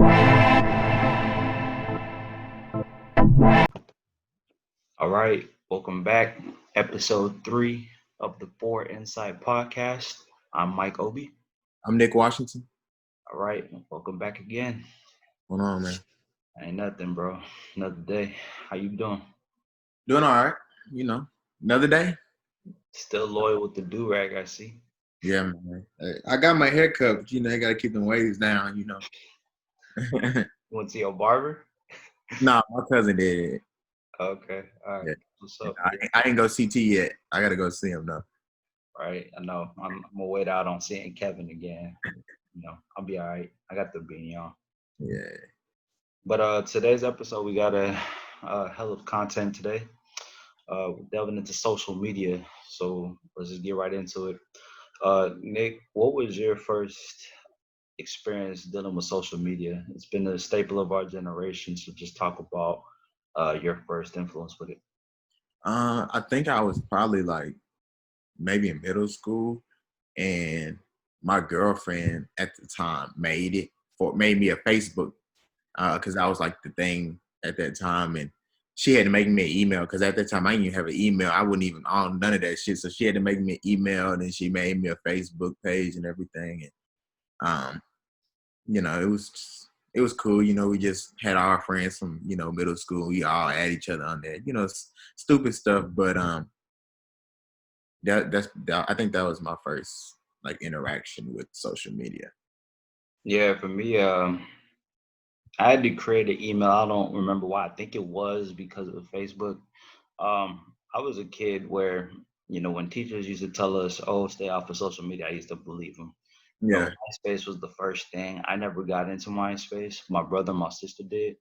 All right, welcome back. Episode 3 of the Four Inside Podcast. I'm Mike Obi. I'm Nick Washington. All right, welcome back again. What's on, man? Ain't nothing, bro. Another day. How you doing? Doing all right. Another day. Still loyal with the do-rag, I see. Yeah, man. I got my hair cut, but I got to keep them waves down, You went to your barber? Nah, my cousin did it. Okay, all right. Yeah. What's up? I didn't go CT yet. I got to go see him, though. All right, I know. I'm going to wait out on seeing Kevin again. I'll be all right. I got the beanie on. Yeah. But today's episode, we got a hell of content today. We're delving into social media, so let's just get right into it. Nick, what was your first experience dealing with social media? It's been a staple of our generation, so just talk about your first influence with it. I think I was probably like maybe in middle school, and my girlfriend at the time made me a Facebook because I was like the thing at that time, and she had to make me an email because at that time I didn't even have an email. I wouldn't even on none of that shit. So she had to make me an email, and then she made me a Facebook page and everything. And it was cool. We just had our friends from middle school. We all add each other on there. Stupid stuff. But I think that was my first like interaction with social media. Yeah, for me, I had to create an email. I don't remember why. I think it was because of Facebook. I was a kid where, when teachers used to tell us, oh, stay off of social media, I used to believe them. Yeah. MySpace was the first thing. I never got into MySpace. My brother and my sister did.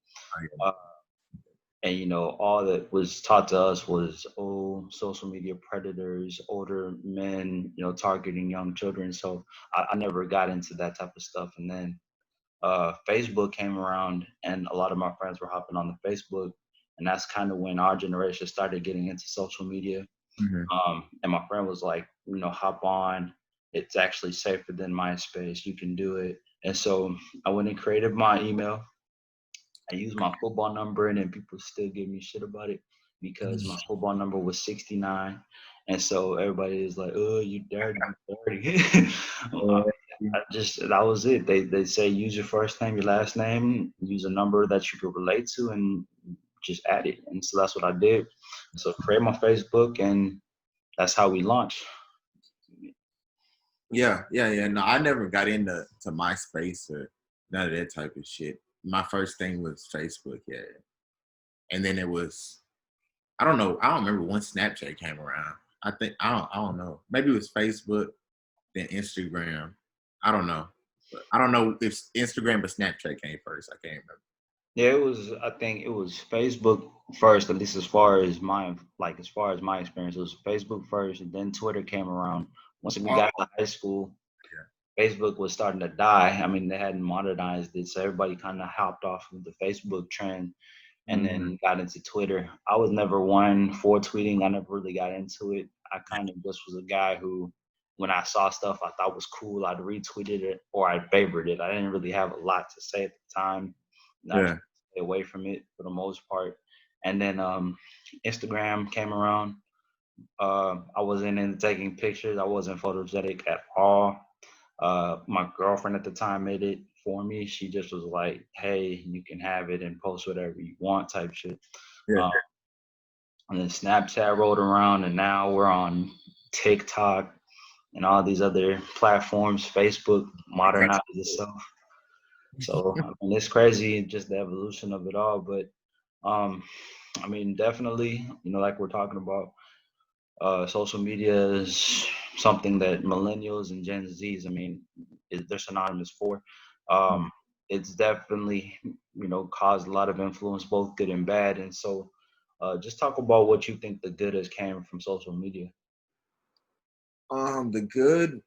And all that was taught to us was, oh, social media predators, older men, targeting young children. So I never got into that type of stuff. And then Facebook came around, and a lot of my friends were hopping on the Facebook, and that's kind of when our generation started getting into social media. Mm-hmm. And my friend was like, hop on. It's actually safer than MySpace. You can do it. And so I went and created my email. I used my football number, and then people still give me shit about it because my football number was 69. And so everybody is like, oh, you dirty, you dirty. That was it. They say use your first name, your last name, use a number that you could relate to, and just add it. And so that's what I did. So create my Facebook, and that's how we launched. Yeah. No, I never got into MySpace or none of that type of shit. My first thing was Facebook, yeah. And then it was, I don't know, I don't remember when Snapchat came around. I don't know. Maybe it was Facebook, then Instagram. I don't know. But I don't know if Instagram or Snapchat came first. I can't remember. Yeah, I think it was Facebook first, at least as far as my experience. It was Facebook first, and then Twitter came around. Once we got to high school, Facebook was starting to die. I mean, they hadn't modernized it, so everybody kind of hopped off of the Facebook trend and then got into Twitter. I was never one for tweeting. I never really got into it. I kind of just was a guy who, when I saw stuff I thought was cool, I'd retweeted it or I'd favorite it. I didn't really have a lot to say at the time. I tried to stay away from it for the most part. And then Instagram came around. I wasn't into taking pictures. I wasn't photogenic at all. My girlfriend at the time made it for me. She just was like, hey, you can have it and post whatever you want type shit. Yeah. And then Snapchat rolled around, and now we're on TikTok and all these other platforms. Facebook modernized itself. So I mean, it's crazy just the evolution of it all. But I mean, definitely, like we're talking about, social media is something that millennials and Gen Zs, I mean, they're synonymous for. It's definitely, caused a lot of influence, both good and bad. And so just talk about what you think the good has came from social media. The good,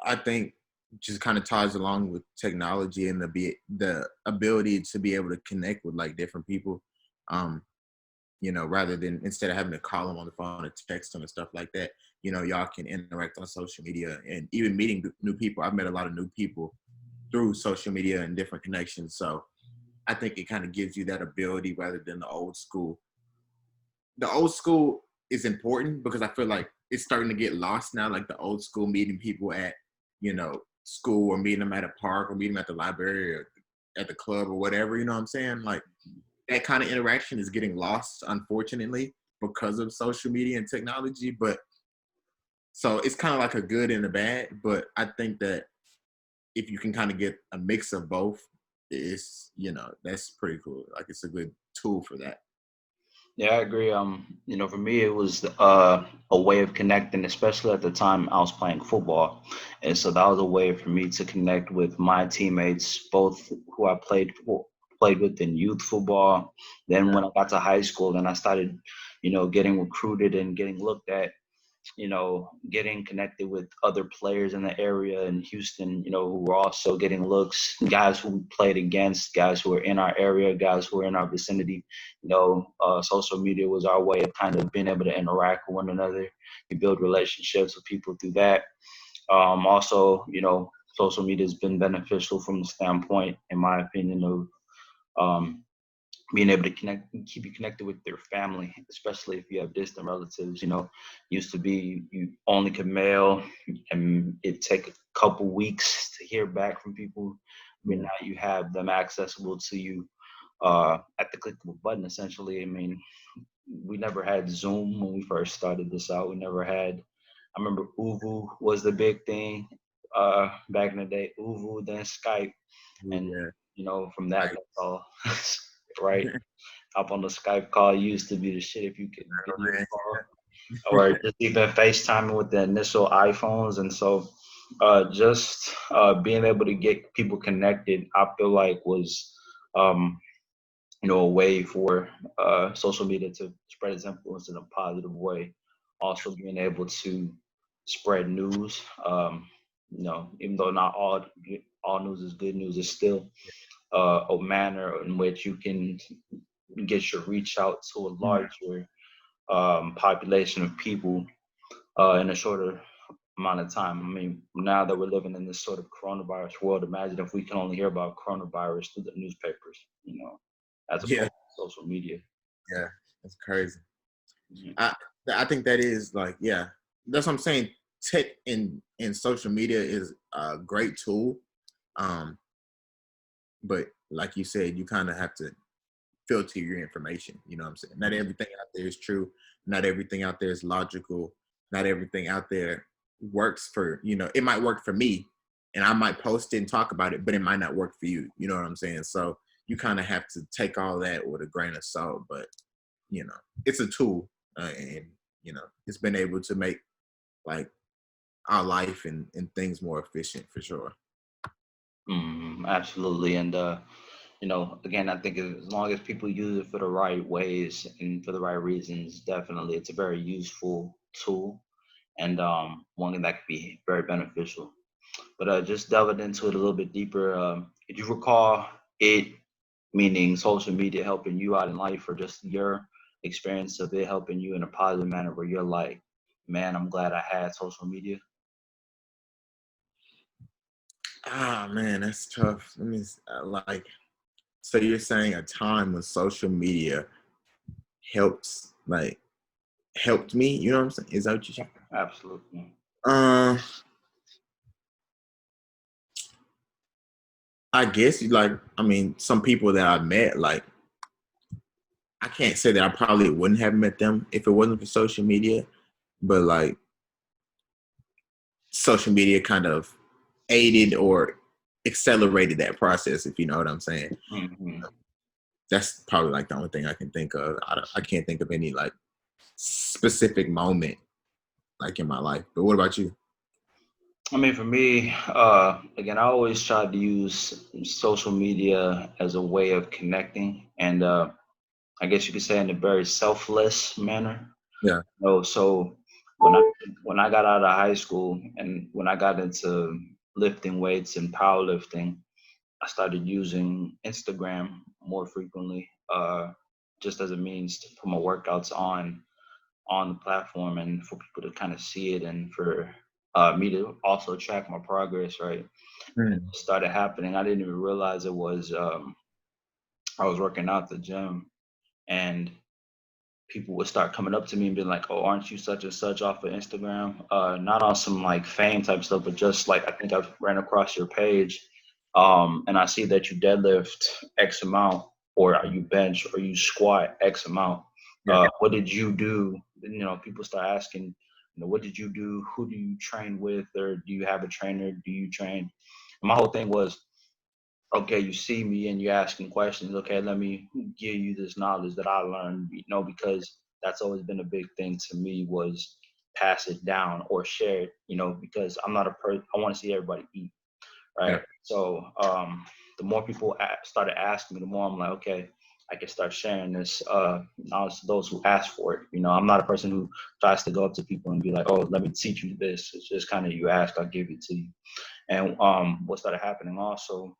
I think, just kind of ties along with technology and the ability to be able to connect with like different people. Rather than instead of having to call them on the phone or text them and stuff like that, y'all can interact on social media and even meeting new people. I've met a lot of new people through social media and different connections. So I think it kind of gives you that ability rather than the old school. The old school is important because I feel like it's starting to get lost now. Like the old school meeting people at, school, or meeting them at a park, or meeting them at the library, or at the club, or whatever. You know what I'm saying? Like that kind of interaction is getting lost, unfortunately, because of social media and technology. But so it's kind of like a good and a bad. But I think that if you can kind of get a mix of both, it's, that's pretty cool. Like it's a good tool for that. Yeah, I agree. For me, it was a way of connecting, especially at the time I was playing football, and so that was a way for me to connect with my teammates, both who I played with in youth football. Then when I got to high school, then I started, getting recruited and getting looked at, getting connected with other players in the area in Houston, who were also getting looks, guys who we played against, guys who were in our area, guys who were in our vicinity. Social media was our way of kind of being able to interact with one another. We build relationships with people through that. Also, social media has been beneficial from the standpoint, in my opinion, of um, being able to keep you connected with your family, especially if you have distant relatives. Used to be you only could mail, and it take a couple weeks to hear back from people. I mean, now you have them accessible to you at the click of a button, essentially. I mean, we never had Zoom when we first started this out. We never had. I remember Uvu was the big thing back in the day. Uvu, then Skype, and Yeah. from that, that's all. Right? Hop on the Skype call used to be the shit if you could video call, or just even FaceTiming with the initial iPhones. And so just being able to get people connected, I feel like was, um, a way for social media to spread its influence in a positive way. Also being able to spread news, even though not all news is good news, it's still a manner in which you can get your reach out to a larger population of people in a shorter amount of time. I mean, now that we're living in this sort of coronavirus world, imagine if we can only hear about coronavirus through the newspapers, as opposed Yeah. to social media. Yeah. That's crazy. Mhm. I think that is like, yeah, that's what I'm saying. Tech in social media is a great tool. But like you said, you kind of have to filter your information. You know what I'm saying? Not everything out there is true. Not everything out there is logical. Not everything out there works for, it might work for me and I might post it and talk about it, but it might not work for you. You know what I'm saying? So you kind of have to take all that with a grain of salt, but it's a tool, and it's been able to make like our life and things more efficient for sure. Absolutely. And, again, I think as long as people use it for the right ways and for the right reasons, definitely it's a very useful tool, and one that could be very beneficial. But just delving into it a little bit deeper, did you recall it, meaning social media, helping you out in life, or just your experience of it helping you in a positive manner where you're like, man, I'm glad I had social media? Ah, man, that's tough. Let me like. So you're saying a time when social media helps, like, helped me? You know what I'm saying? Is that what you're saying? Absolutely. Uh, I guess like, I mean, some people that I met, like, I can't say that I probably wouldn't have met them if it wasn't for social media, but like social media kind of aided or accelerated that process, if you know what I'm saying. hmm That's probably like the only thing I can think of. I can't think of any like specific moment like in my life. But what about you? I mean, for me, again, I always tried to use social media as a way of connecting, and I guess you could say in a very selfless manner. Yeah. So when I got out of high school and when I got into lifting weights and powerlifting, I started using Instagram more frequently, just as a means to put my workouts on the platform and for people to kind of see it, and for me to also track my progress, right? And Mm. it started happening. I didn't even realize it was I was working out at the gym, and people would start coming up to me and being like, "Oh, aren't you such and such off of Instagram?" Not on some like fame type stuff, but just like I think I've ran across your page, and I see that you deadlift X amount, or you bench, or you squat X amount. Yeah. What did you do? People start asking, what did you do? Who do you train with, or do you have a trainer? Do you train? And my whole thing was, okay, you see me and you're asking questions. Okay, let me give you this knowledge that I learned, because that's always been a big thing to me was pass it down or share it, because I'm not a person, I want to see everybody eat, Yeah. right? So the more people started asking me, the more I'm like, okay, I can start sharing this knowledge to those who ask for it. I'm not a person who tries to go up to people and be like, oh, let me teach you this. It's just kind of you ask, I'll give it to you. And what started happening also,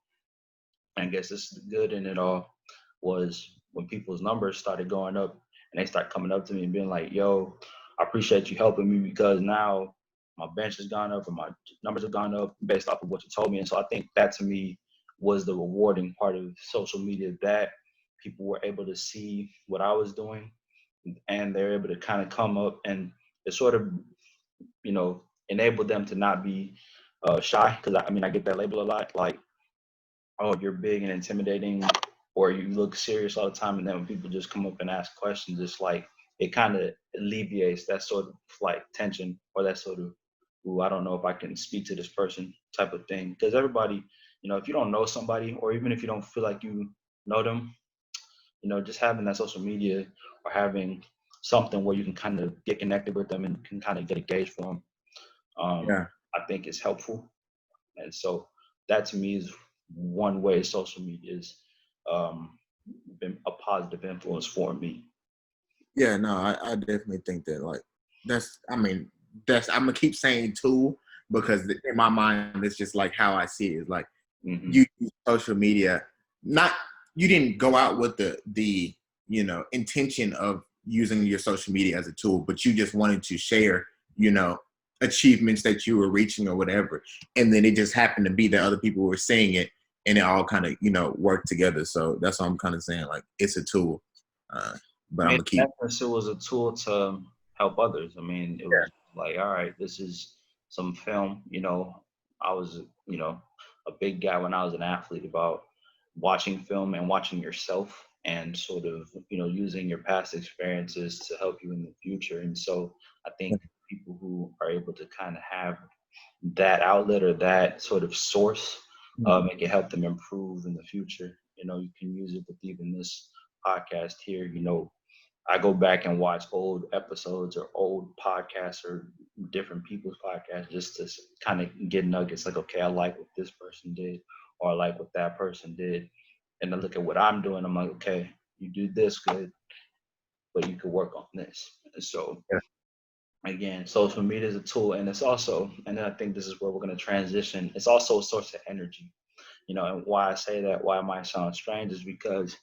I guess this is good in it all, was when people's numbers started going up and they start coming up to me and being like, yo, I appreciate you helping me because now my bench has gone up and my numbers have gone up based off of what you told me. And so I think that to me was the rewarding part of social media, that people were able to see what I was doing and they're able to kind of come up and it sort of, enable them to not be shy. Cause I get that label a lot. Like, oh, you're big and intimidating, or you look serious all the time. And then when people just come up and ask questions, it's like it kind of alleviates that sort of like tension or that sort of, ooh, I don't know if I can speak to this person type of thing. Because everybody, if you don't know somebody, or even if you don't feel like you know them, just having that social media or having something where you can kind of get connected with them and can kind of get a gauge for them, Yeah. I think is helpful. And so that to me is one way social media has um, been a positive influence for me. Yeah, no, I definitely think that like that's I'm gonna keep saying tool because in my mind it's just like how I see it is like Hmm. you use social media, not you didn't go out with the intention of using your social media as a tool, but you just wanted to share you know achievements that you were reaching or whatever, and then it just happened to be that other people were seeing it, and it all kind of worked together. So that's what I'm kind of saying, like it's a tool, uh, but I I'm mean, gonna in keep. essence, it was a tool to help others. I mean, it was like, all right, this is some film. I was, a big guy when I was an athlete about watching film and watching yourself and sort of, using your past experiences to help you in the future. And so I think people who are able to kind of have that outlet or that sort of source, it can help them improve in the future. You can use it with even this podcast here. I go back and watch old episodes or old podcasts or different people's podcasts just to kind of get nuggets like, okay, I like what this person did or I like what that person did. And I look at what I'm doing, I'm like, okay, you do this good, but you could work on this. And so Yeah. again, social media is a tool, and it's also, and then I think this is where we're going to transition. It's also a source of energy, and why I say that, why it might sound strange, is because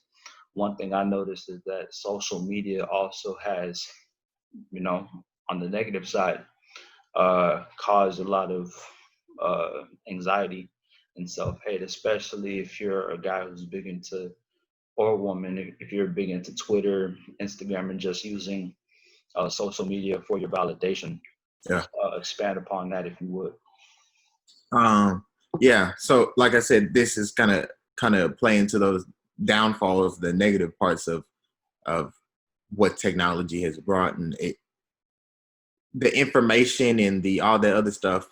one thing I noticed is that social media also has, you know, on the negative side, caused a lot of anxiety and self-hate, especially if you're a guy who's big into, or a woman, if you're big into Twitter, Instagram, and just using social media for your validation. Yeah. Expand upon that if you would. Um, yeah. So, like I said, this is kind of play into those downfalls, the negative parts of what technology has brought, and the information and the all that other stuff.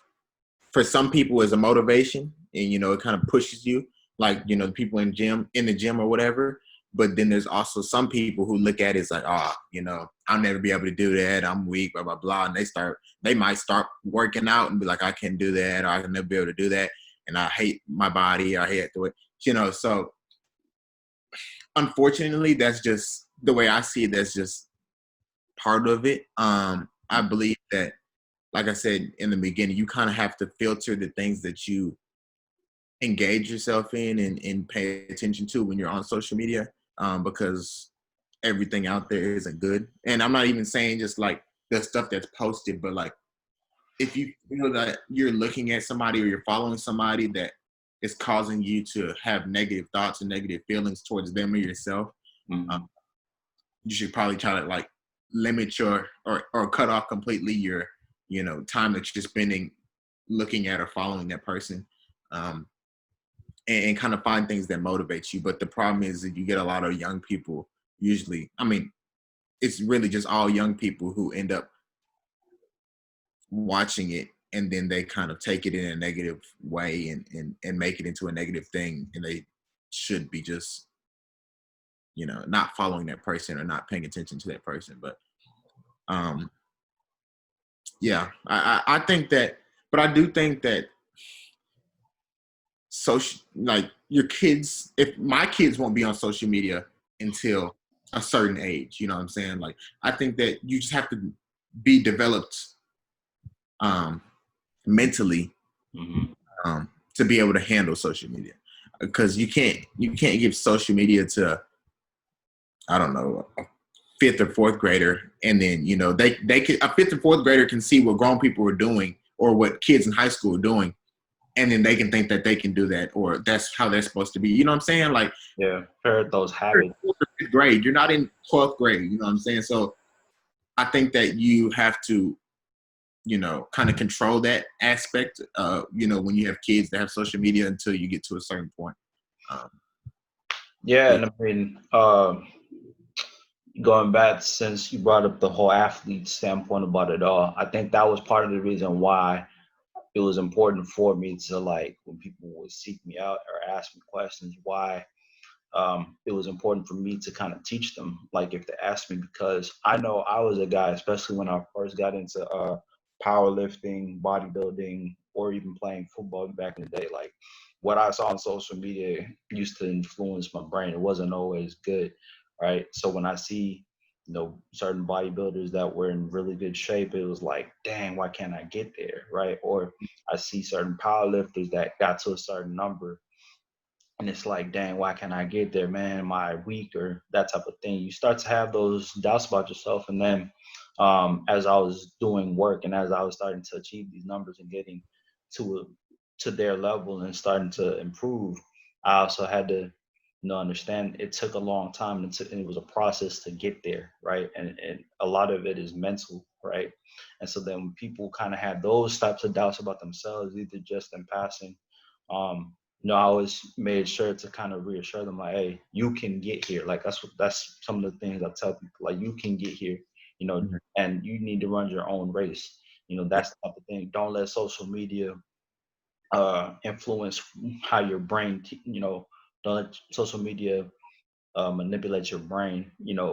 For some people, is a motivation, and it kind of pushes you, like people in the gym or whatever. But then there's also some people who look at it as like, I'll never be able to do that. I'm weak, blah blah blah, and they might start working out and be like, I can't do that, or I can never be able to do that, and I hate my body, I hate the way, So unfortunately, that's just the way I see it. That's just part of it. I believe that, like I said in the beginning, you kind of have to filter the things that you engage yourself in and pay attention to when you're on social media, because everything out there isn't good. And I'm not even saying just like the stuff that's posted, but like if you feel that you're looking at somebody or you're following somebody that is causing you to have negative thoughts and negative feelings towards them or yourself, Mm-hmm. you should probably try to like limit your or cut off completely your time that you're spending looking at or following that person, and kind of find things that motivate you. But the problem is that you get a lot of young people usually. I mean, it's really just all young people who end up watching it and then they kind of take it in a negative way and make it into a negative thing, and they should be just not following that person or not paying attention to that person. But yeah, I think that, but I do think that social, like your kids, if my kids won't be on social media until a certain age, you know what I'm saying? Like, I think that you just have to be developed mentally Mm-hmm. to be able to handle social media, because you can't give social media to, I don't know, a fifth or fourth grader, and then they can, a fifth or fourth grader can see what grown people are doing or what kids in high school are doing, and then they can think that they can do that, or that's how they're supposed to be. You know what I'm saying? Like, Yeah, parrot those you're in habits. fourth or fifth grade, you're not in 12th grade. You know what I'm saying? So I think that you have to kind of control that aspect, when you have kids that have social media until you get to a certain point. Um, Yeah, yeah. and I mean, going back since you brought up the whole athlete standpoint about it all, I think that was part of the reason why it was important for me to, like, when people would seek me out or ask me questions, why it was important for me to kind of teach them, like if they asked me, because I know I was a guy, especially when I first got into powerlifting, bodybuilding, or even playing football back in the day. Like what I saw on social media used to influence my brain. It wasn't always good, right? So when I see certain bodybuilders that were in really good shape, it was like, dang, why can't I get there, right? Or I see certain powerlifters that got to a certain number, and it's like, dang, why can't I get there, man? Am I weak, or that type of thing? You start to have those doubts about yourself. And then as I was doing work and as I was starting to achieve these numbers and getting to their level and starting to improve, I also had to understand it took a long time, and it was a process to get there, right? And a lot of it is mental, right? And so then when people kind of had those types of doubts about themselves, either just in passing, um, I always made sure to kind of reassure them, like, hey, you can get here. Like that's some of the things I tell people, like, you can get here, Mhm. and you need to run your own race. Yeah. That's the type of thing. Don't let social media influence how your brain, don't let social media manipulate your brain. You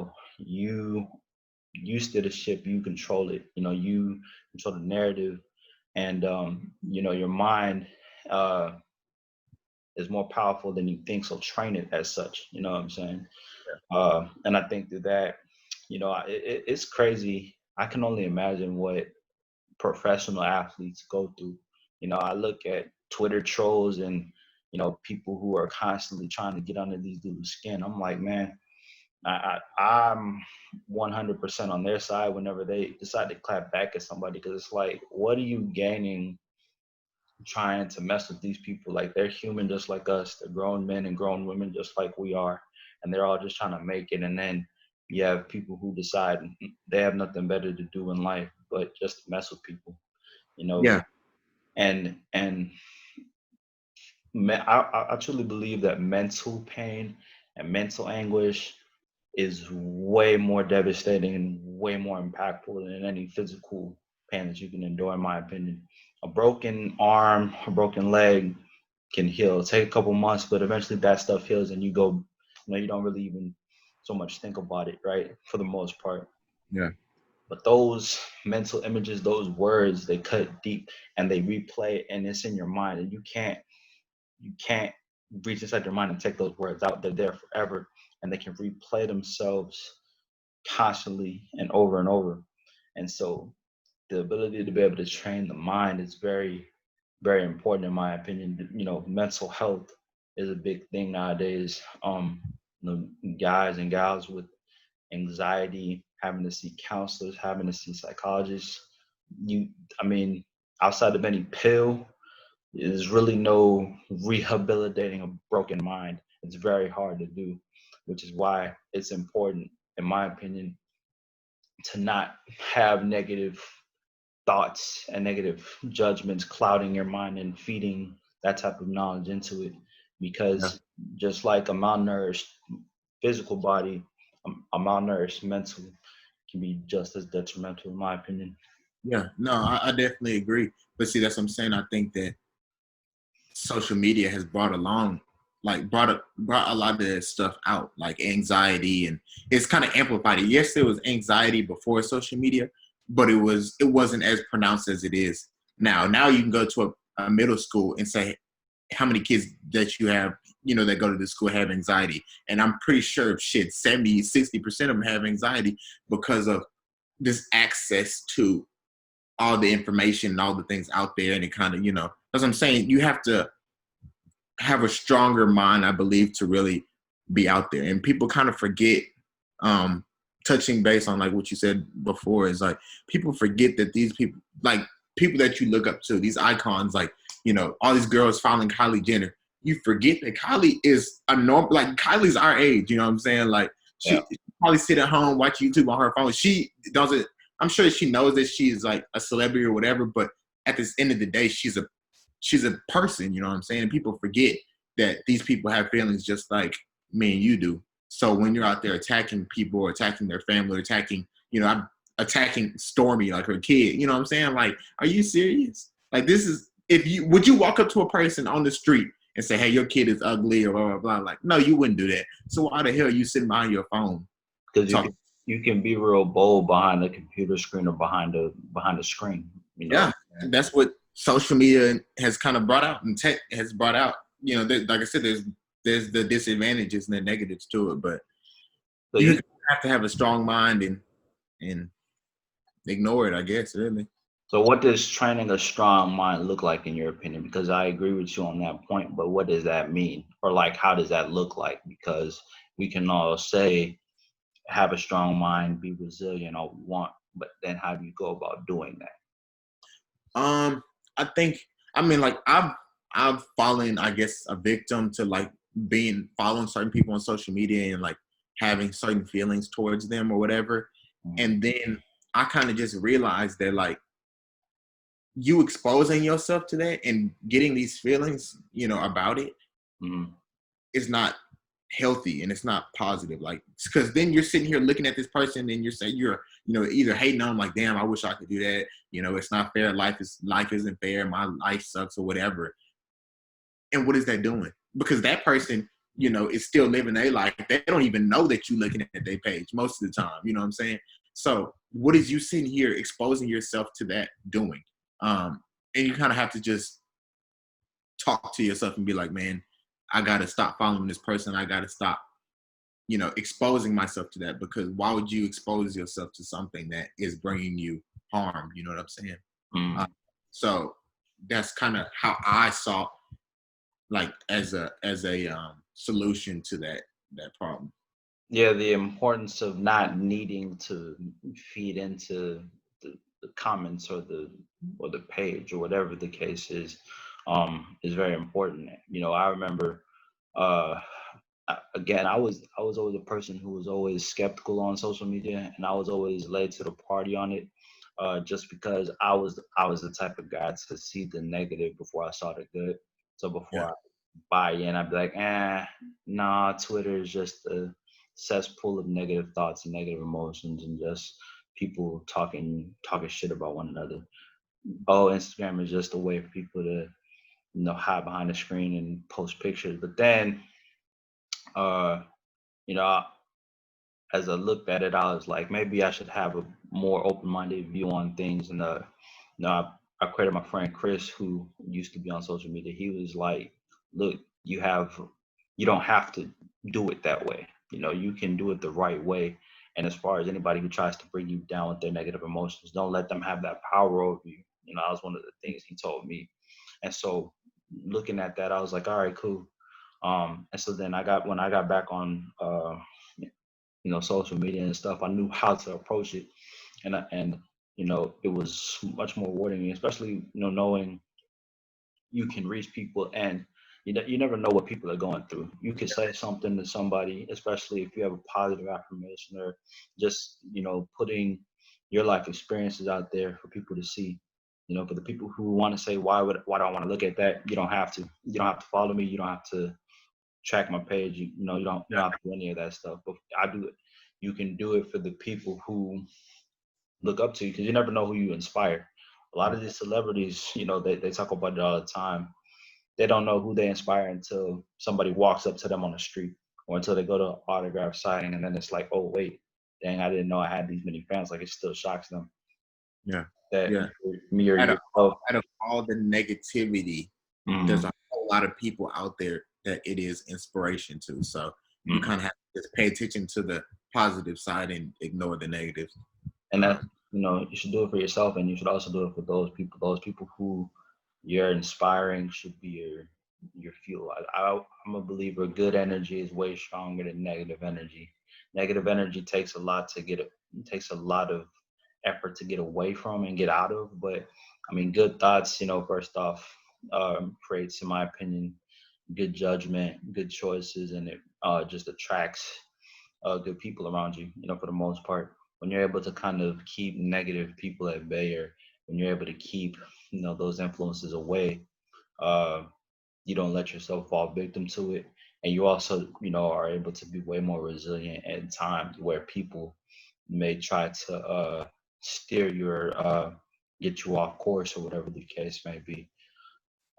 steer the ship, you control it. You control the narrative, and your mind is more powerful than you think. So train it as such. You know what I'm saying? And I think through that, it's crazy. I can only imagine what professional athletes go through. I look at Twitter trolls and people who are constantly trying to get under these dudes' skin. I'm like, man, I'm 100% on their side whenever they decide to clap back at somebody, because it's like, what are you gaining trying to mess with these people? Like, they're human just like us. They're grown men and grown women just like we are, and they're all just trying to make it. And then you have people who decide they have nothing better to do in life but just to mess with people, you know. Yeah. And I truly believe that mental pain and mental anguish is way more devastating and way more impactful than any physical pain that you can endure, in my opinion. A broken arm, a broken leg can heal. Take a couple months, but eventually that stuff heals, and you go, you don't really even so much think about it, right? For the most part. Yeah. But those mental images, those words, they cut deep and they replay, and it's in your mind, and you can't reach inside your mind and take those words out. They're there forever, and they can replay themselves constantly and over. And so the ability to be able to train the mind is very, very important, in my opinion. Mental health is a big thing nowadays. Guys and gals with anxiety having to see counselors, having to see psychologists. I mean, outside of any pill, there's really no rehabilitating a broken mind. It's very hard to do, which is why it's important, in my opinion, to not have negative thoughts and negative judgments clouding your mind and feeding that type of knowledge into it. Yeah. Because just like a malnourished physical body, a malnourished mental can be just as detrimental, in my opinion. Yeah, no, I definitely agree. But see, that's what I'm saying. I think that social media has brought a lot of that stuff out, like anxiety, and it's kind of amplified it. Yes, there was anxiety before social media, but it wasn't as pronounced as it is now. Now you can go to a middle school and say how many kids that you have, that go to the school have anxiety. And I'm pretty sure shit, 70, 60% of them have anxiety because of this access to all the information and all the things out there. And it kind of, as I'm saying, you have to have a stronger mind, I believe, to really be out there. And people kind of forget, touching base on like what you said before, is like people forget that these people, like people that you look up to, these icons, like, all these girls following Kylie Jenner. You forget that Kylie is a normal, like Kylie's our age, you know what I'm saying? Like Yeah. she probably sit at home, watch YouTube on her phone. She doesn't, I'm sure she knows that she's like a celebrity or whatever, but at this end of the day, she's a person, you know what I'm saying? And people forget that these people have feelings just like me and you do. So when you're out there attacking people or attacking their family or attacking, I'm attacking Stormy, like her kid, you know what I'm saying? Like, are you serious? Like, this is, would you walk up to a person on the street and say, hey, your kid is ugly or blah, blah, blah? Like, no, you wouldn't do that. So why the hell are you sitting behind your phone Because talking? you can be real bold behind the computer screen or behind the screen. Yeah, and that's what social media has kind of brought out, and tech has brought out. Like I said, there's the disadvantages and the negatives to it, but So you you have to have a strong mind and ignore it, I guess, really. so what does training a strong mind look like in your opinion? Because I agree with you on that point, but what does that mean? Or like how does that look like? Because we can all say have a strong mind, be resilient all we want, but then how do you go about doing that? I think, I mean, like I've fallen, I guess, a victim to like following certain people on social media and like having certain feelings towards them or whatever, Mm-hmm. and then I kind of just realized that like you exposing yourself to that and getting these feelings, about it Mm-hmm. is not healthy and it's not positive. Like, because then you're sitting here looking at this person and you're saying you're, either hating on them, like, damn, I wish I could do that. It's not fair. Life isn't fair. My life sucks or whatever. And what is that doing? Because that person, is still living their life. They don't even know that you're looking at their page most of the time. You know what I'm saying? So what is you sitting here exposing yourself to that doing? And you kind of have to just talk to yourself and be like, man, I got to stop following this person. I got to stop, exposing myself to that, because why would you expose yourself to something that is bringing you harm? You know what I'm saying? Mm-hmm. So that's kind of how I saw, like, as a solution to that problem. Yeah, the importance of not needing to feed into the comments or the page or whatever the case is very important. I remember uh again, I was always a person who was always skeptical on social media, and I was always late to the party on it, just because I was the type of guy to see the negative before I saw the good. So Yeah. before I buy in, I'd be like, nah, Twitter is just a cesspool of negative thoughts and negative emotions and just people talking shit about one another. Oh, Instagram is just a way for people to hide behind the screen and post pictures. But then, uh, you know, as I looked at it, I was like, maybe I should have a more open-minded view on things. And I created my friend Chris, who used to be on social media. He was like, look, you don't have to do it that way. You can do it the right way. And as far as anybody who tries to bring you down with their negative emotions, don't let them have that power over you. That was one of the things he told me. And so looking at that, I was like, all right, cool. And so then when I got back on social media and stuff, I knew how to approach it. And it was much more rewarding, especially, knowing you can reach people, and you never know what people are going through. You could say something to somebody, especially if you have a positive affirmation, or just, putting your life experiences out there for people to see. For the people who want to say, why do I want to look at that? You don't have to. You don't have to follow me. You don't have to track my page. You don't have to do any of that stuff. But I do it. You can do it for the people who look up to you, because you never know who you inspire. A lot of these celebrities, they talk about it all the time. They don't know who they inspire until somebody walks up to them on the street, or until they go to an autograph signing, and then it's like, oh wait, dang, I didn't know I had these many fans. Like, it still shocks them Yeah. that Yeah. me or Out of, yourself. out of all the negativity, there's a whole lot of people out there that it is inspiration to. So you kind of have to just pay attention to the positive side and ignore the negatives. And that, you should do it for yourself, and you should also do it for those people. Those people who you're inspiring should be your fuel. I'm a believer. Good energy is way stronger than negative energy. Negative energy takes a lot to get it. It takes a lot of effort to get away from and get out of. But I mean, good thoughts. First off, creates, in my opinion, good judgment, good choices, and it just attracts good people around you. For the most part, when you're able to kind of keep negative people at bay, or when you're able to keep those influences away, uh, you don't let yourself fall victim to it, and you also are able to be way more resilient at times where people may try to steer get you off course, or whatever the case may be.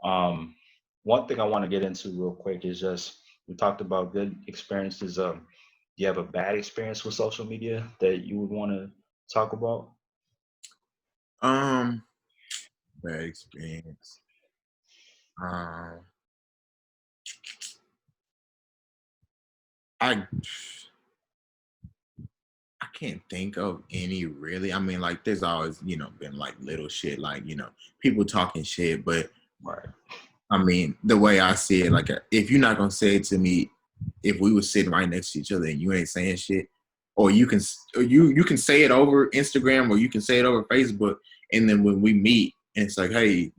um, One thing I want to get into real quick is just, we talked about good experiences. Do you have a bad experience with social media that you would want to talk about? Um, Bad experience. I I can't think of any really. I mean, like, there's always, been like little shit, like, people talking shit. But Right. I mean, the way I see it, like, if you're not gonna say it to me, if we were sitting right next to each other and you ain't saying shit, or you can say it over Instagram, or you can say it over Facebook, and then when we meet and it's like, hey,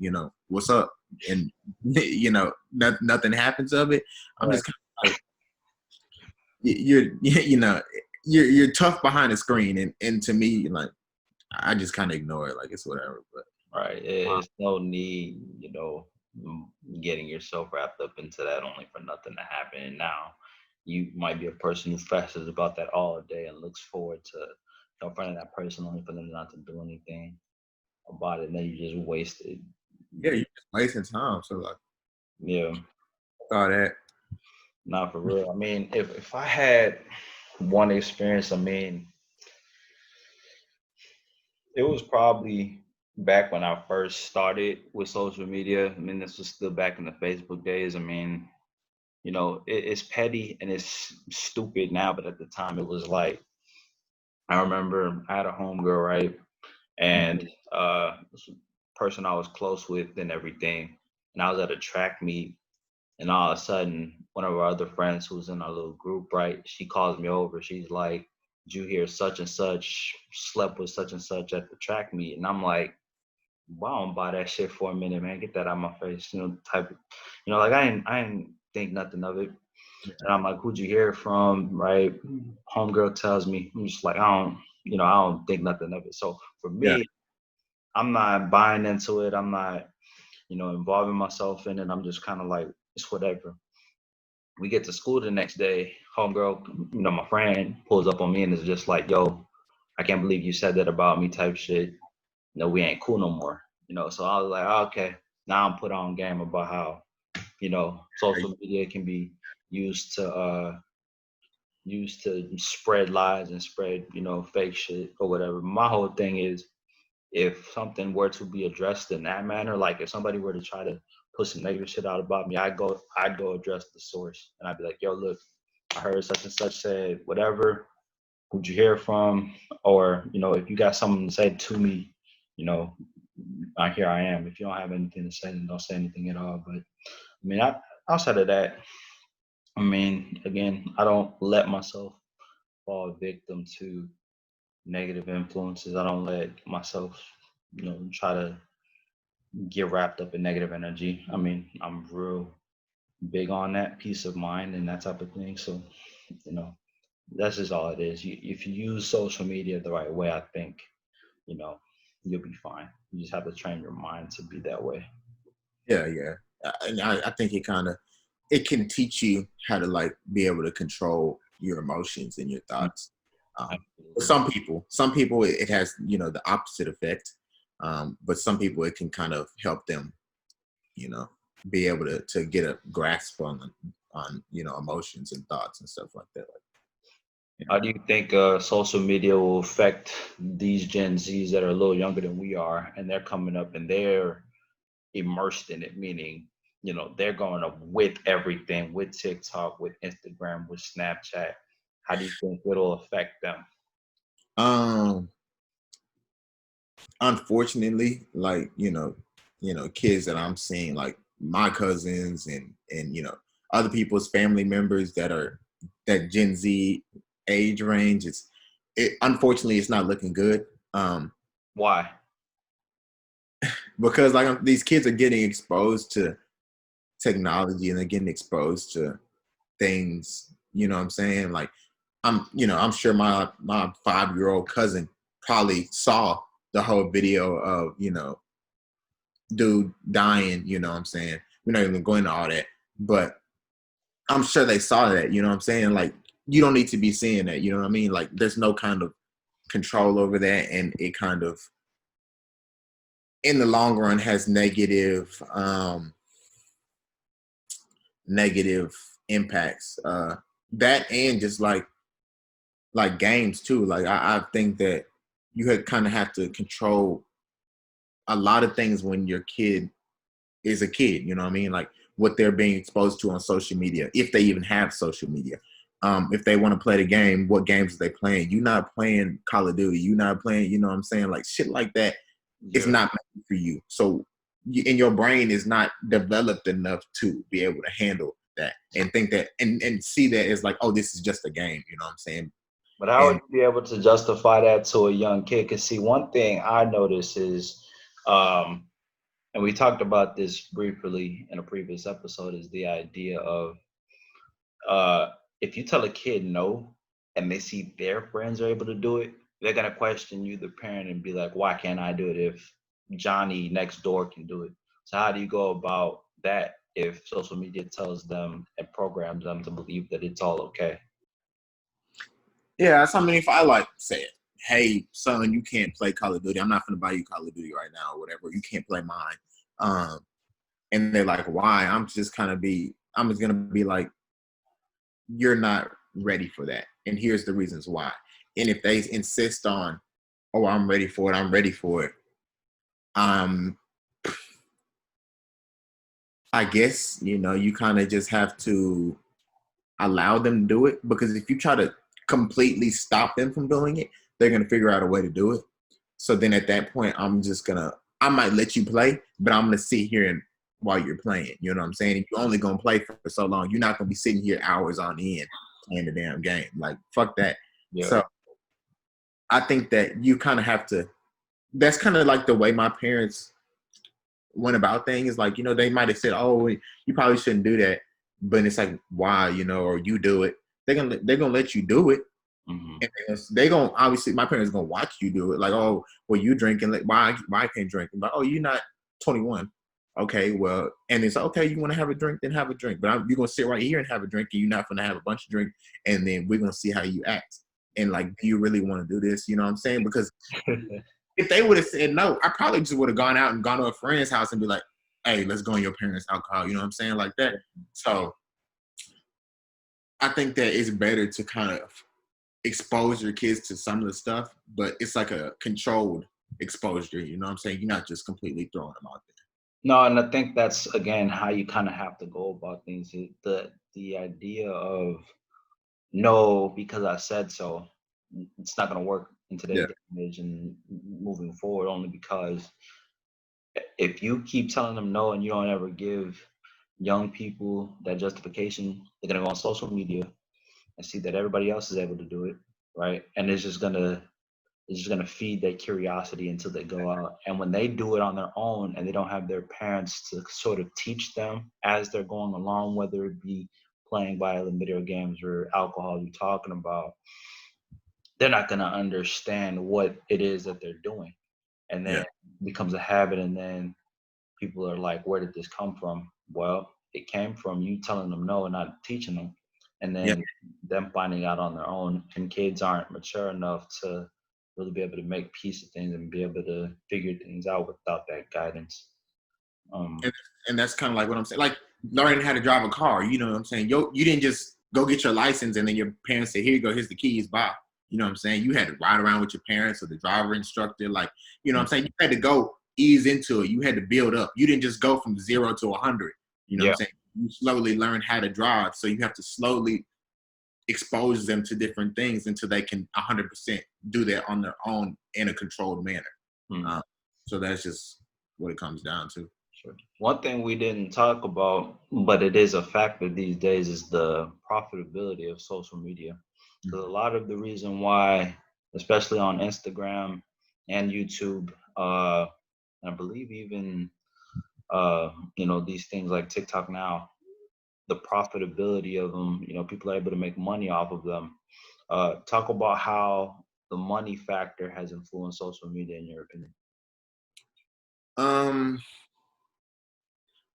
what's up, and nothing happens of it. I'm Right. just kind of like, you're tough behind the screen, and to me, like, I just kind of ignore it, like it's whatever. But Right. It's no need, getting yourself wrapped up into that only for nothing to happen. And now you might be a person who festers about that all day and looks forward to confronting that person only for them not to do anything about it. And then you just wasted. yeah, you're just wasting time. So, like, Yeah. all that. Not for real. I mean, if I had one experience, I mean, it was probably back when I first started with social media. I mean, this was still back in the Facebook days. I mean, it's petty and it's stupid now, but at the time it was like, I remember I had a homegirl, right? And this person I was close with and everything. And I was at a track meet, and all of a sudden, one of our other friends who was in our little group, right? She calls me over. She's like, "Did you hear such and such slept with such and such at the track meet?" And I'm like, "Wow, don't buy that shit for a minute, man. Get that out of my face." Type of, like, I ain't think nothing of it. And I'm like, "Who'd you hear it from?" Right? Homegirl tells me. I'm just like, I don't think nothing of it. So for Yeah, me, I'm not buying into it. I'm not, involving myself in it. I'm just kind of like, it's whatever. We get to school the next day. Homegirl, my friend pulls up on me and is just like, "Yo, I can't believe you said that about me," type shit. We ain't cool no more. So I was like, "Oh, okay." Now I'm put on game about how, social media can be used to spread lies and spread, fake shit or whatever. My whole thing is, if something were to be addressed in that manner, like if somebody were to try to put some negative shit out about me, I'd go address the source, and I'd be like, "Yo, look, I heard such and such said whatever. Who'd you hear from?" Or, if you got something to say to me, you know, here I am. If you don't have anything to say, then don't say anything at all. But I mean, outside of that, I mean, again, I don't let myself fall victim to negative influences. I don't let myself, try to get wrapped up in negative energy. I mean, I'm real big on that peace of mind and that type of thing. So, you know, that's just all it is. If you use social media the right way, I think, you know, you'll be fine. You just have to train your mind to be that way. Yeah, yeah. And I think it can teach you how to like be able to control your emotions and your Mm, thoughts. For absolutely. some people it has the opposite effect. But some people it can kind of help them, you know, be able to get a grasp on emotions and thoughts and stuff like that. Like, yeah. How do you think social media will affect these Gen Zs that are a little younger than we are, and they're coming up and they're immersed in it, meaning, they're going up with everything, with TikTok, with Instagram, with Snapchat. How do you think it'll affect them? Um, Unfortunately, like kids that I'm seeing, like my cousins and other people's family members that are that Gen Z age range, unfortunately it's not looking good. Why? Because like these kids are getting exposed to technology and they're getting exposed to things, you know what I'm saying? Like I'm sure my 5-year-old cousin probably saw the whole video of, dude dying, you know what I'm saying? We're not even going to all that. But I'm sure they saw that, you know what I'm saying? Like you don't need to be seeing that, you know what I mean? Like there's no kind of control over that, and it kind of in the long run has negative impacts. That and just like games too. Like I think that you kind of have to control a lot of things when your kid is a kid. You know what I mean? Like what they're being exposed to on social media, if they even have social media. If they want to play the game, what games are they playing? You're not playing Call of Duty. You're not playing, you know what I'm saying? Like shit like that is Yeah. not meant for you. So and your brain is not developed enough to be able to handle that and think that and see that as like, oh, this is just a game. You know what I'm saying? But how would And you be able to justify that to a young kid? Because see, one thing I notice is, um, and we talked about this briefly in a previous episode, is the idea of uh, if you tell a kid no and they see their friends are able to do it, they're gonna question you, the parent, and be like, "Why can't I do it if Johnny next door can do it?" So how do you go about that if social media tells them and programs them to believe that it's all okay? yeah, that's, I mean, if I like said, hey, son, you can't play Call of Duty. I'm not gonna buy you Call of Duty right now or whatever. You can't play mine. Um, and they're like, why? I'm just gonna be like, you're not ready for that. And here's the reasons why. And if they insist on, oh, I'm ready for it, I'm ready for it. Um, I guess, you kind of just have to allow them to do it, because if you try to completely stop them from doing it, they're gonna figure out a way to do it. So then at that point, I might let you play, but I'm gonna sit here and while you're playing. You know what I'm saying? If you're only gonna play for so long, you're not gonna be sitting here hours on end playing the damn game. Like fuck that. Yeah. So I think that you kind of have to. That's kind of like the way my parents went about things. Like they might have said, "Oh, you probably shouldn't do that," but it's like, why? Or you do it. They're gonna let you do it. Hmm. And they gonna obviously my parents gonna watch you do it. Like, oh, well, you drinking? Like, why I can't drink? But oh, you're not 21. Okay, well, and it's okay. You want to have a drink, then have a drink. But you're gonna sit right here and have a drink, and you're not gonna have a bunch of drink, and then we're gonna see how you act. And like, do you really want to do this? You know what I'm saying? Because if they would have said no, I probably just would have gone out and gone to a friend's house and be like, hey, let's go on your parents' alcohol. You know what I'm saying? Like that. So I think that it's better to kind of expose your kids to some of the stuff, but it's like a controlled exposure. You know what I'm saying? You're not just completely throwing them out No, and I think that's again how you kind of have to go about things. The idea of no, because I said so, it's not going to work in today's there. day and age and moving forward. Only because if you keep telling them no and you don't ever give young people that justification, they're going to go on social media and see that everybody else is able to do it, right? And it's just going to is just going to feed their curiosity until they go out. And when they do it on their own and they don't have their parents to sort of teach them as they're going along, whether it be playing violent video games or alcohol you're talking about, they're not going to understand what it is that they're doing. And then Yeah. it becomes a habit. And then people are like, where did this come from? Well, it came from you telling them no and not teaching them. And Yeah. then them finding out on their own. And kids aren't mature enough to really be able to make peace of things and be able to figure things out without that guidance. And that's kind of like what I'm saying. Like learning how to drive a car. You know what I'm saying? You didn't just go get your license and then your parents say, here you go, here's the keys, bye. You know what I'm saying? You had to ride around with your parents or the driver instructor. Like, you know what I'm saying? You had to go ease into it. You had to build up. You didn't just go from 0 to 100. You know what I'm saying? You slowly learn how to drive. So you have to slowly expose them to different things until they can 100% do that on their own in a controlled manner. So that's just what it comes down to. Sure. One thing we didn't talk about, but it is a factor these days, is the profitability of social media. So a lot of the reason why, especially on Instagram and YouTube, and I believe even these things like TikTok now, the profitability of them, people are able to make money off of them. Talk about how the money factor has influenced social media in your opinion.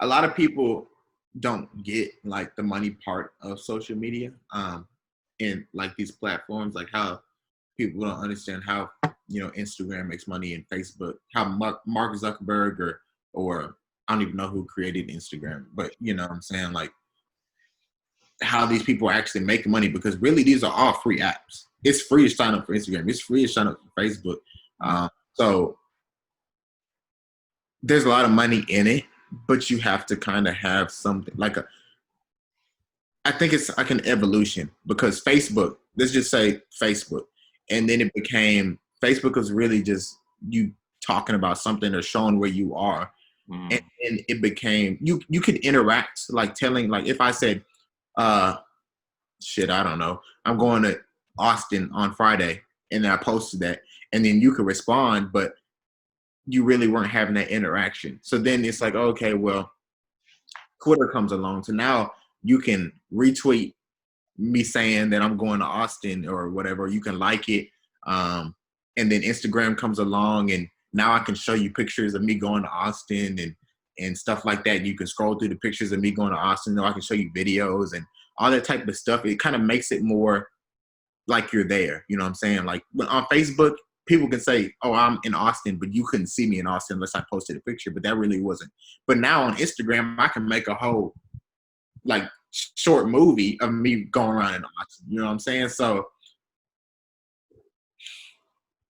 A lot of people don't get like the money part of social media, and like these platforms, like how people don't understand how Instagram makes money and Facebook, how Mark Zuckerberg or I don't even know who created Instagram, but you know what I'm saying, like how these people are actually making money, because really these are all free apps. It's free to sign up for Instagram. It's free to sign up for Facebook. So there's a lot of money in it, but you have to kind of have something like I think it's like an evolution, because Facebook, let's just say Facebook, and then it became, Facebook was really just you talking about something or showing where you are. And it became, you could interact, like telling, like if I said, I don't know, I'm going to Austin on Friday, and then I posted that, and then you could respond, but you really weren't having that interaction. So then it's like, okay, well, Twitter comes along. So now you can retweet me saying that I'm going to Austin or whatever. You can like it. And then Instagram comes along, and now I can show you pictures of me going to Austin and stuff like that. You can scroll through the pictures of me going to Austin, or I can show you videos and all that type of stuff. It kind of makes it more like you're there. You know what I'm saying? Like on Facebook, people can say, oh, I'm in Austin, but you couldn't see me in Austin unless I posted a picture, but that really wasn't. But now on Instagram, I can make a whole like short movie of me going around in Austin. You know what I'm saying? So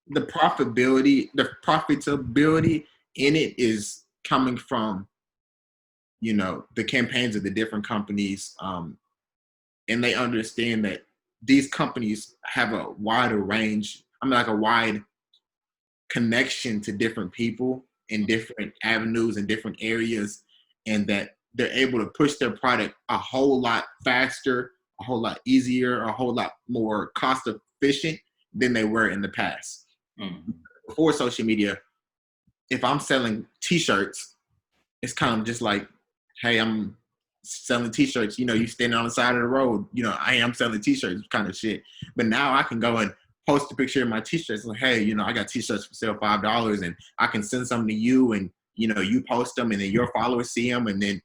the profitability in it is coming from, the campaigns of the different companies. And they understand that these companies have a wider range. Like a wide connection to different people in different avenues and different areas, and that they're able to push their product a whole lot faster, a whole lot easier, a whole lot more cost efficient than they were in the past. Before social media, if I'm selling t-shirts, it's kind of just like, hey, I'm selling t-shirts, you standing on the side of the road, I am selling t-shirts kind of shit. But now I can go and post a picture of my t-shirts, like, hey, I got t-shirts for sale, $5, and I can send some to you, and you post them, and then your followers see them, and then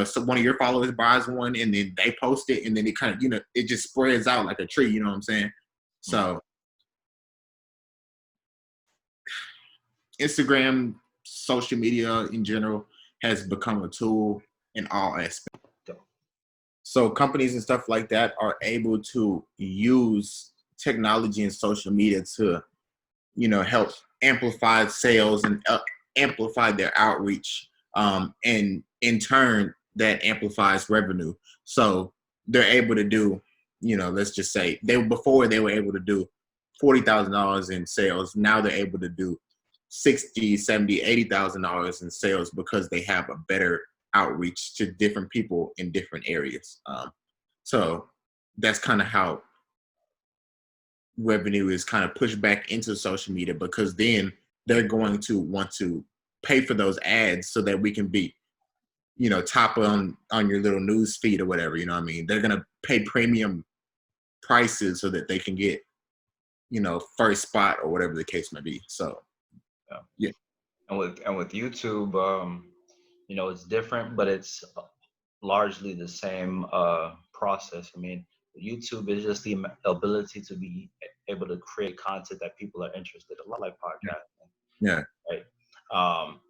so one of your followers buys one, and then they post it, and then it kind of it just spreads out like a tree. You know what I'm saying? So Instagram, social media in general, has become a tool in all aspects. So companies and stuff like that are able to use technology and social media to, help amplify sales and amplify their outreach. And in turn, that amplifies revenue. So they're able to do, let's just say before they were able to do $40,000 in sales. Now they're able to do $60,000, $70,000, $80,000 in sales because they have a better outreach to different people in different areas. So that's kind of how revenue is kind of pushed back into social media, because then they're going to want to pay for those ads so that we can be, top on your little news feed or whatever. You know what I mean? They're gonna pay premium prices so that they can get, first spot or whatever the case may be. So yeah. And with YouTube, it's different, but it's largely the same process. I mean, YouTube is just the ability to be able to create content that people are interested in, a lot like podcasting. Yeah. Right.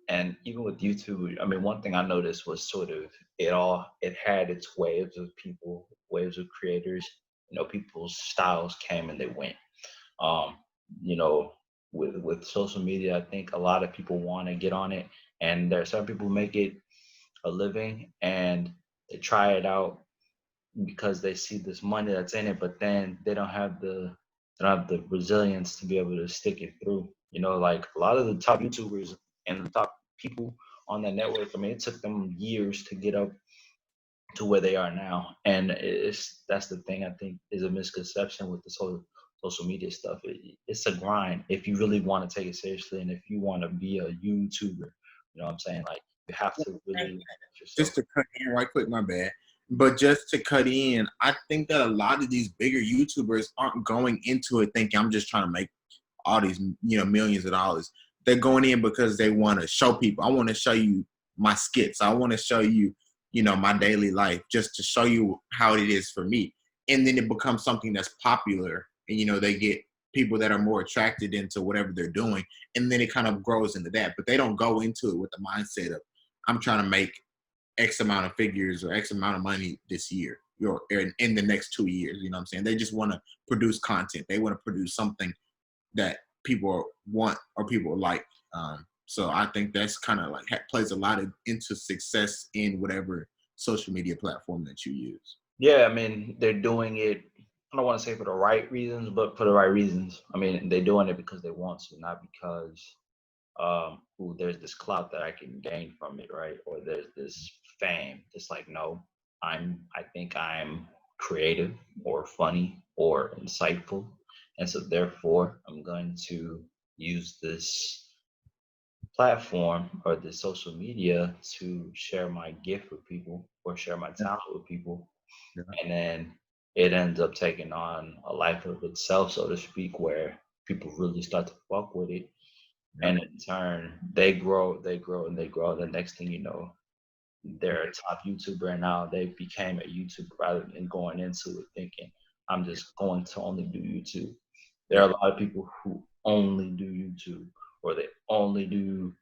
And even with YouTube, I mean, one thing I noticed was sort of it had its waves of people, waves of creators. People's styles came and they went. Um, you know, with social media, I think a lot of people want to get on it, and there are some people who make it a living and they try it out because they see this money that's in it, but then they don't have the resilience to be able to stick it through. Like a lot of the top YouTubers and the top people on that network, I mean, it took them years to get up to where they are now. And that's the thing I think is a misconception with this whole social media stuff. It's a grind if you really want to take it seriously and if you want to be a YouTuber. You know what I'm saying? Like you have to really invest yourself. Just to cut in right quick, my bad. But just to cut in, I think that a lot of these bigger YouTubers aren't going into it thinking I'm just trying to make all these, millions of dollars. They're going in because they want to show people. I want to show you my skits. I want to show you, my daily life, just to show you how it is for me. And then it becomes something that's popular, and they get people that are more attracted into whatever they're doing, and then it kind of grows into that. But they don't go into it with the mindset of I'm trying to make X amount of figures or X amount of money this year or in the next 2 years. You know what I'm saying? They just want to produce content. They want to produce something that people want or people like. So I think that's kind of like plays a lot into success in whatever social media platform that you use. Yeah, I mean, they're doing it, I don't want to say for the right reasons, but for the right reasons. I mean, they're doing it because they want to, not because ooh, there's this clout that I can gain from it, right? Or there's this fame. It's like, no, I think I'm creative or funny or insightful. And so therefore I'm going to use this platform or this social media to share my gift with people or share my talent with people. Yeah. And then it ends up taking on a life of itself, so to speak, where people really start to fuck with it. Yeah. And in turn, they grow, and they grow. The next thing you know, they're a top YouTuber, and now they became a YouTuber rather than going into it thinking, I'm just going to only do YouTube. There are a lot of people who only do YouTube, or they only do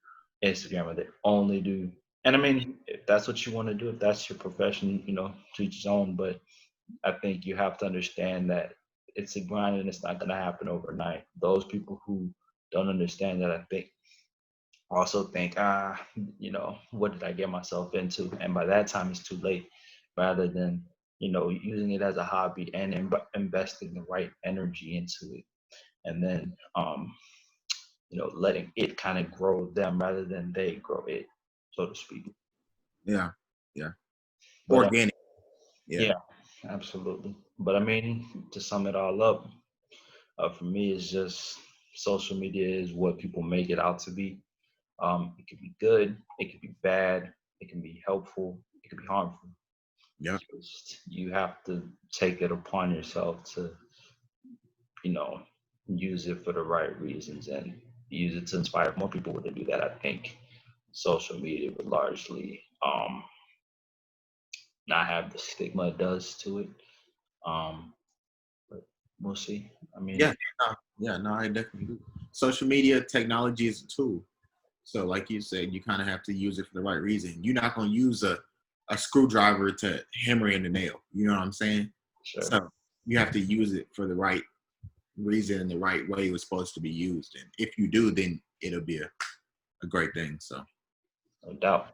Instagram, or they only do. And I mean, if that's what you want to do, if that's your profession, to each his own. But I think you have to understand that it's a grind and it's not going to happen overnight. Those people who don't understand that, I think, also think, what did I get myself into? And by that time, it's too late. Rather than, using it as a hobby and investing the right energy into it, and then, letting it kind of grow them rather than they grow it, so to speak. Yeah. Yeah. But Organic. yeah, absolutely. But I mean, to sum it all up, for me, it's just social media is what people make it out to be. It could be good, it could be bad, it can be helpful, it could be harmful. Yeah. Just, you have to take it upon yourself to, you know, use it for the right reasons and use it to inspire more people to do that. I think social media would largely not have the stigma it does to it. Um, but we'll see. I mean, No, I definitely do. Social media technology is a tool. So like you said, you kind of have to use it for the right reason. You're not going to use a screwdriver to hammer in the nail. You know what I'm saying? sure. So you have to use it for the right reason and the right way it was supposed to be used. And if you do, then it'll be a great thing. So No doubt.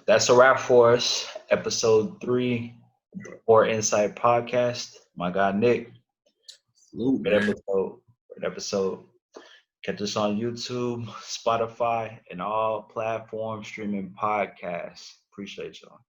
That's a wrap for us. Episode 3, or Insight Podcast. My guy Nick. salute, Great man. episode. Great episode. Catch us on YouTube, Spotify, and all platforms streaming podcasts. Appreciate y'all.